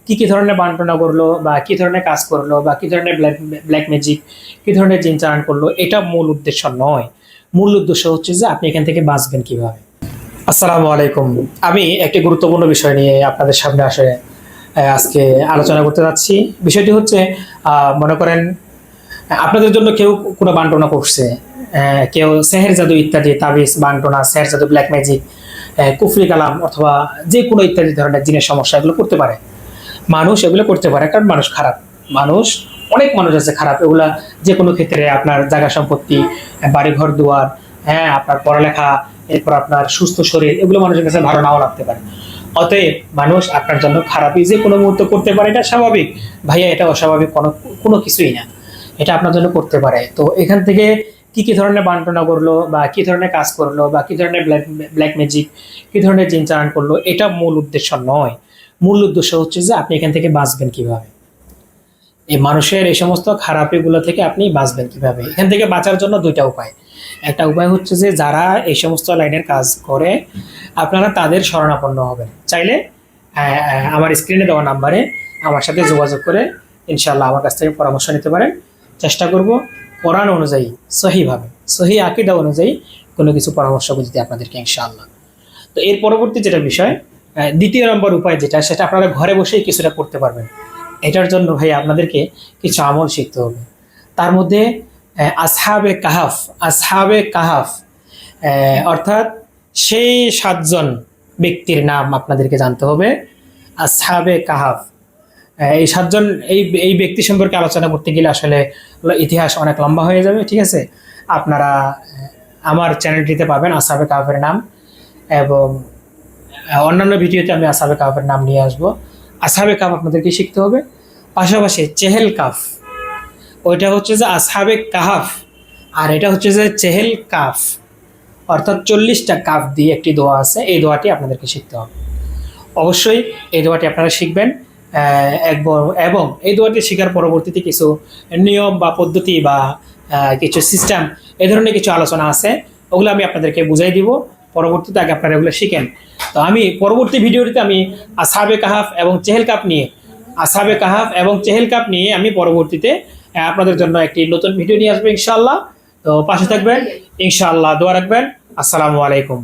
কি কি ধরনের বান্টনা করলো বা কি ধরনের কাজ করলো বা কি ধরনের ব্ল্যাক ম্যাজিক, কি ধরনের জিন চালান করলো, এটা মূল উদ্দেশ্য নয়। মূল উদ্দেশ্য হচ্ছে যে আপনি এখান থেকে বাঁচবেন কিভাবে। আসসালামু আলাইকুম। আমি একটি গুরুত্বপূর্ণ বিষয় নিয়ে আপনাদের সামনে আজকে আলোচনা করতে যাচ্ছি। বিষয়টি হচ্ছে মনে করেন আপনাদের জন্য কেউ কোনো বান্টনা করছে, কেউ সেহের জাদু ইত্যাদি, তাবিজ বান্টনা, সেহের জাদু, ব্ল্যাক ম্যাজিক, কুফরি কালাম অথবা যে কোনো ইত্যাদি ধরনের জিনের সমস্যা এগুলো করতে পারে মানুষ। এগুলো করতে পারে কারণ মানুষ খারাপ। মানুষ, অনেক মানুষ আছে খারাপ। এগুলা যে কোনো ক্ষেত্রে আপনার জায়গা সম্পত্তি, বাড়িঘর দুয়ার, হ্যাঁ, আপনার পড়ালেখা, এরপর আপনার সুস্থ শরীর, এগুলো মানুষের কাছে ভালো নাও লাগতে পারে। অতএব মানুষ আপনার জন্য খারাপই যে কোনো মুহূর্তে করতে পারে, এটা স্বাভাবিক ভাইয়া। এটা অস্বাভাবিক কোনো কোনো কিছুই না, এটা আপনার জন্য করতে পারে। তো এখান থেকে কি কি ধরনের বান্টনা করলো বা কি ধরনের কাজ করলো বা কি ধরনের ব্ল্যাক ম্যাজিক, কি ধরনের জিন চালান করলো, এটা মূল উদ্দেশ্য নয়। মূল উদ্দেশ্য হচ্ছে যে আপনি এখান থেকে বাঁচবেন কিভাবে, এই মানুষের এই সমস্ত খারাপিগুলো থেকে আপনি বাঁচবেন কিভাবে। এখান থেকে বাঁচার জন্য দুইটা উপায়। একটা উপায় হচ্ছে যে যারা এই সমস্ত লাইনের কাজ করে আপনারা তাদের শরণাপন্ন হবেন। চাইলে আমার স্ক্রিনে দেওয়া নাম্বারে আমার সাথে যোগাযোগ করে ইনশাআল্লাহ আমার কাছ থেকে পরামর্শ নিতে পারেন। চেষ্টা করব কোরআন অনুযায়ী, সহিভাবে, সহি আকীদা অনুযায়ী কোনো কিছু পরামর্শ দিতে আপনাদেরকে ইনশাআল্লাহ। তো এর পরবর্তী যেটা বিষয়, দ্বিতীয় নম্বর উপায় যেটা, সেটা আপনারা ঘরে বসেই কিছুটা করতে পারবেন। এটার জন্য ভাই আপনাদেরকে কিছু আমল শিখতে হবে। তার মধ্যে আসহাবে কাহাফ, আসহাবে কাহাফ অর্থাৎ সেই 7জন ব্যক্তির নাম আপনাদেরকে জানতে হবে। আসহাবে কাহাফ, এই 7জন, এই ব্যক্তি সম্পর্কে আলোচনা করতে গেলে আসলে ইতিহাস অনেক লম্বা হয়ে যাবে। ঠিক আছে, আপনারা আমার চ্যানেলটিতে পাবেন আসহাবে কাহাফের নাম, এবং অন্যান্য ভিডিওতে আমি আসহাবে কাহাফের নাম নিয়ে আসবো। আসহাবে কাহাফ আপনাদেরকে শিখতে হবে। পাশাপাশি চেহেল কাফ, ওইটা হচ্ছে যে আসহাবে কাহাফ, আর এটা হচ্ছে যে চেহেল কাফ, অর্থাৎ 40টা কাফ দিয়ে একটি দোয়া আছে। এই দোয়াটি আপনাদেরকে শিখতে হবে। অবশ্যই এই দোয়াটি আপনারা শিখবেন। এবং এই দোয়াটি শেখার পরবর্তীতে কিছু নিয়ম বা পদ্ধতি বা কিছু সিস্টেম, এই ধরনের কিছু আলোচনা আছে, ওগুলো আমি আপনাদেরকে বুঝাই দিব পরবর্তীতে। আগে আপনারা এগুলো শিখেন। তো আমি পরবর্তী ভিডিওটিতে আমি আসহাবে কাহাফ এবং চেহেল কাফ নিয়ে, আসহাবে কাহাফ এবং চেহেল কাফ নিয়ে আমি পরবর্তীতে আপনাদের জন্য একটি নতুন ভিডিও নিয়ে আসবো ইনশাআল্লাহ। তো পাশে থাকবেন ইনশাআল্লাহ, দোয়া রাখবেন। আসসালামু আলাইকুম।